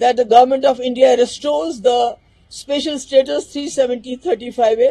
that the government of India restores the special status 370-35A,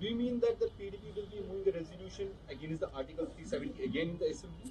Do you mean that the PDP will be moving the resolution against the Article 370 again in the Assembly?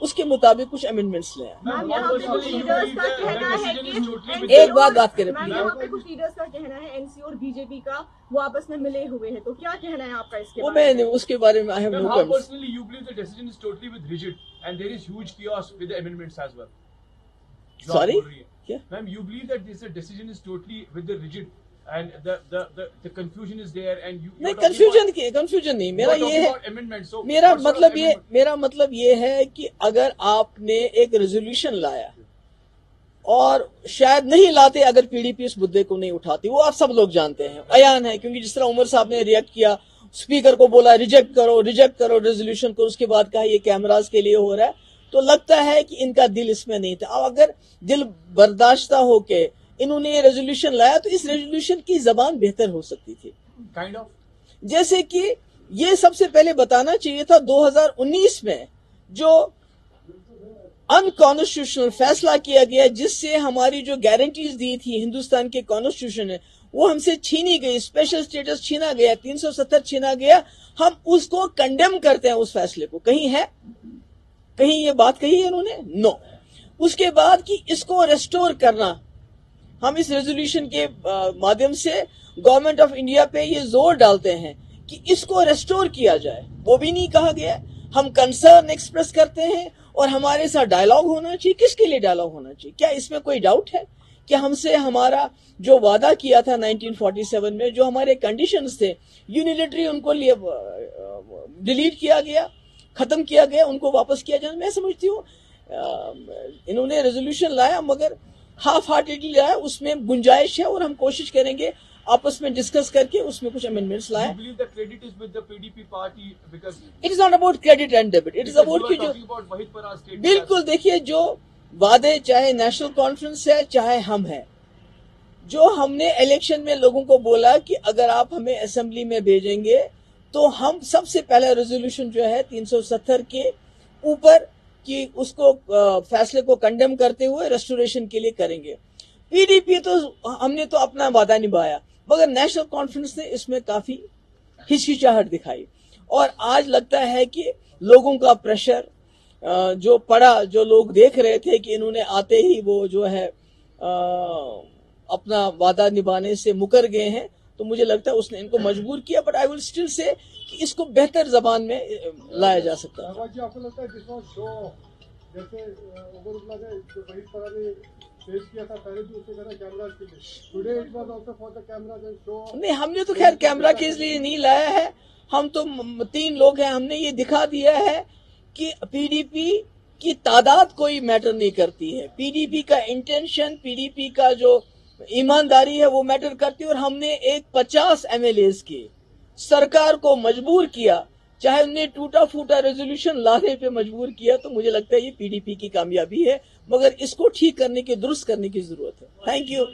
اس کے مطابق کچھ amendments لے آئیں. میم یہاں پہ کچھ leaders کا کہنا ہے کہ ایک بات کریں میم یہاں پہ کچھ لیڈرز کا کہنا ہے این سی اور بی جے پی کا وہ آپس میں ملے ہوئے ہیں, تو کیا کہنا ہے آپ کا اس کے وہ بارے میں؟ میں اس کے بارے میں How personally you believe the decision is totally with rigid and there is huge chaos with the amendments as well? Sorry? Yeah. Ma'am, you believe that this decision is totally with the rigid and the confusion is there and you. نہیں, confusion نہیں. میرا یہ ہے, میرا مطلب یہ ہے کہ اگر آپ نے ایک ریزولوشن لایا اور شاید نہیں لاتے اگر پی ڈی پی اس مدعے کو نہیں اٹھاتی, وہ آپ سب لوگ جانتے ہیں, عیان ہے, کیونکہ جس طرح عمر صاحب نے ریئیکٹ کیا, اسپیکر کو بولا ریجیکٹ کرو ریزولوشن کو, اس کے بعد کہا یہ کیمراز کے لیے ہو رہا ہے, تو لگتا ہے کہ ان کا دل اس میں نہیں تھا. اب اگر دل برداشتہ ہو کے انہوں نے یہ ریزولوشن لایا تو اس ریزولوشن کی زبان بہتر ہو سکتی تھی. Kind of. جیسے کہ یہ سب سے پہلے بتانا چاہیے تھا 2019 میں جو انکانسٹیٹیوشنل فیصلہ کیا گیا, جس سے ہماری جو گارنٹیز دی تھی ہندوستان کے کانسٹیٹیوشن نے وہ ہم سے چھینی گئی, اسپیشل اسٹیٹس چھینا گیا, 370 چھینا گیا. ہم اس کو کنڈیم کرتے ہیں اس فیصلے کو. کہیں ہے, کہیں یہ بات کہی ہے انہوں نے؟ نو. اس کے بعد کہ اس کو ریسٹور کرنا, ہم اس ریزولوشن کے مادھیم سے گورنمنٹ آف انڈیا پہ یہ زور ڈالتے ہیں کہ اس کو ریسٹور کیا جائے. وہ بھی نہیں کہا گیا. ہم کنسرن ایکسپریس کرتے ہیں اور ہمارے ساتھ ڈائلاگ ہونا چاہیے. کس کے لیے ڈائلاگ ہونا چاہیے؟ کیا اس میں کوئی ڈاؤٹ ہے کہ ہم سے ہمارا جو وعدہ کیا تھا 1947 میں, جو ہمارے کنڈیشنز تھے, یونیلیٹری ان کو ڈیلیٹ کیا گیا, ختم کیا گیا, ان کو واپس کیا جائے. میں سمجھتی ہوں انہوں نے ریزولوشن لایا مگر ہاف ہارٹیڈلی لایا, اس میں گنجائش ہے اور ہم کوشش کریں گے آپس میں ڈسکس کر کے اس میں کچھ امینڈمنٹس لائیں. You believe the credit is with the PDP party because It is not about credit and debit. It is about کہ جو بالکل دیکھیے جو وعدے, چاہے نیشنل کانفرنس ہے چاہے ہم ہیں, جو ہم نے الیکشن میں لوگوں کو بولا کہ اگر آپ ہمیں اسمبلی میں بھیجیں گے تو ہم سب سے پہلا ریزولوشن جو ہے 370 کے اوپر کہ اس کو فیصلے کو کنڈیم کرتے ہوئے ریسٹوریشن کے لیے کریں گے. پی ڈی پی تو ہم نے تو اپنا وعدہ نبھایا, مگر نیشنل کانفرنس نے اس میں کافی ہچکچاہٹ دکھائی. اور آج لگتا ہے کہ لوگوں کا پریشر جو پڑا, جو لوگ دیکھ رہے تھے کہ انہوں نے آتے ہی وہ جو ہے اپنا وعدہ نبھانے سے مکر گئے ہیں, تو مجھے لگتا ہے اس نے ان کو مجبور کیا. But I will still say کہ اس کو بہتر زبان میں لایا جا سکتا ہے. نہیں, ہم نے تو خیر کیمرہ کے لیے نہیں لایا ہے. ہم تو 3 لوگ ہیں, ہم نے یہ دکھا دیا ہے کہ پی ڈی پی کی تعداد کوئی میٹر نہیں کرتی ہے. پی ڈی پی کا انٹینشن, پی ڈی پی کا جو ایمانداری ہے وہ میٹر کرتی ہے. اور ہم نے ایک 50 MLAs کی سرکار کو مجبور کیا, چاہے انہوں نے ٹوٹا پھوٹا ریزولوشن لانے پہ مجبور کیا, تو مجھے لگتا ہے یہ پی ڈی پی کی کامیابی ہے, مگر اس کو ٹھیک کرنے کی, درست کرنے کی ضرورت ہے. Thank you.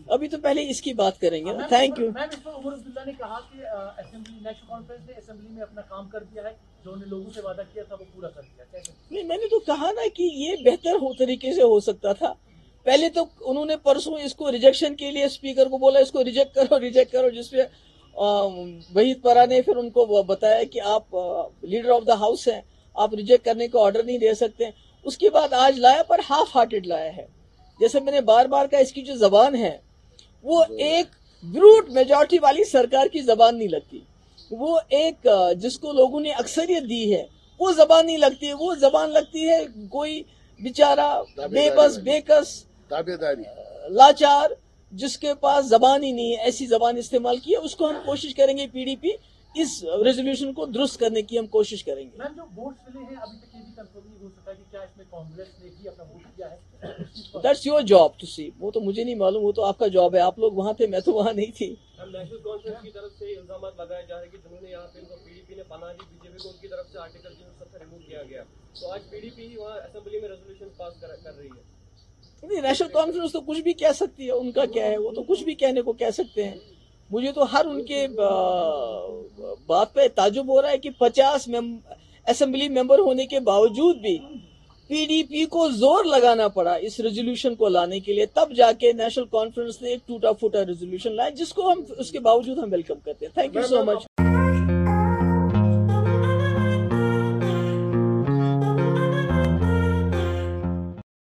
ابھی تو پہلے اس کی بات کریں گے نا. Thank you. عمر عبداللہ نے کہا کہ اسمبلی, نیشنل کانفرنس نے اسمبلی میں اپنا کام کر دیا ہے, جو انہوں نے لوگوں سے وعدہ کیا تھا وہ پورا کر دیا. نہیں, میں نے تو کہا نا کہ یہ بہتر طریقے سے ہو سکتا تھا. پہلے تو انہوں نے پرسوں اس کو ریجیکشن کے لیے اسپیکر کو بولا اس کو ریجیکٹ کرو, جس پہ وحید پرا نے پھر ان کو بتایا کہ آپ لیڈر آف دا ہاؤس ہیں, آپ ریجیکٹ کرنے کا آرڈر نہیں دے سکتے. اس کے بعد آج لایا پر ہاف ہارٹیڈ لایا ہے. جیسے میں نے بار بار کہا, اس کی جو زبان ہے وہ ایک بروٹ میجورٹی والی سرکار کی زبان نہیں لگتی. وہ ایک جس کو لوگوں نے اکثریت دی ہے وہ زبان نہیں لگتی. وہ زبان لگتی ہے کوئی بیچارہ بے بس, بے کس, لاچار, جس کے پاس زبان ہی نہیں ہے, ایسی زبان استعمال کی ہے. اس کو ہم کوشش کریں گے, پی ڈی پی اس ریزولوشن کو درست کرنے کی ہم کوشش کریں گے. میم جو ووٹس ملے ہیں ابھی تک یہ بھی کنفرم نہیں ہو سکتا کہ کیا اس میں کانگریس نے بھی اپنا ووٹ کیا ہے. دیٹس یور جاب ٹو سی. وہ تو مجھے نہیں معلوم, وہ تو آپ کا جاب ہے. آپ لوگ وہاں تھے, میں تو وہاں نہیں تھی. نیشنل کانفرنس کی طرف سے الزامات لگائے جا رہے ہیں کہ جنہوں نے یہاں پہ ان کو پی ڈی پی نے پناہ دی, بی جے پی کو ان کی طرف سے آرٹیکل 370 ریموو کیا گیا. تو آج پی ڈی پی وہاں اسمبلی میں ریزولوشن پاس کر رہی ہے. نہیں, نیشنل کانفرنس تو کچھ بھی کہہ سکتی ہے, ان کا کیا ہے, وہ تو کچھ بھی کہنے کو کہہ سکتے ہیں. مجھے تو ہر ان کے بات پہ تعجب ہو رہا ہے کہ 50 اسمبلی ممبر ہونے کے باوجود بھی پی ڈی پی کو زور لگانا پڑا اس ریزولوشن کو لانے کے لیے. تب جا کے نیشنل کانفرنس نے ایک ٹوٹا پھوٹا ریزولوشن لایا, جس کو ہم اس کے باوجود ہم ویلکم کرتے ہیں. Thank you so much.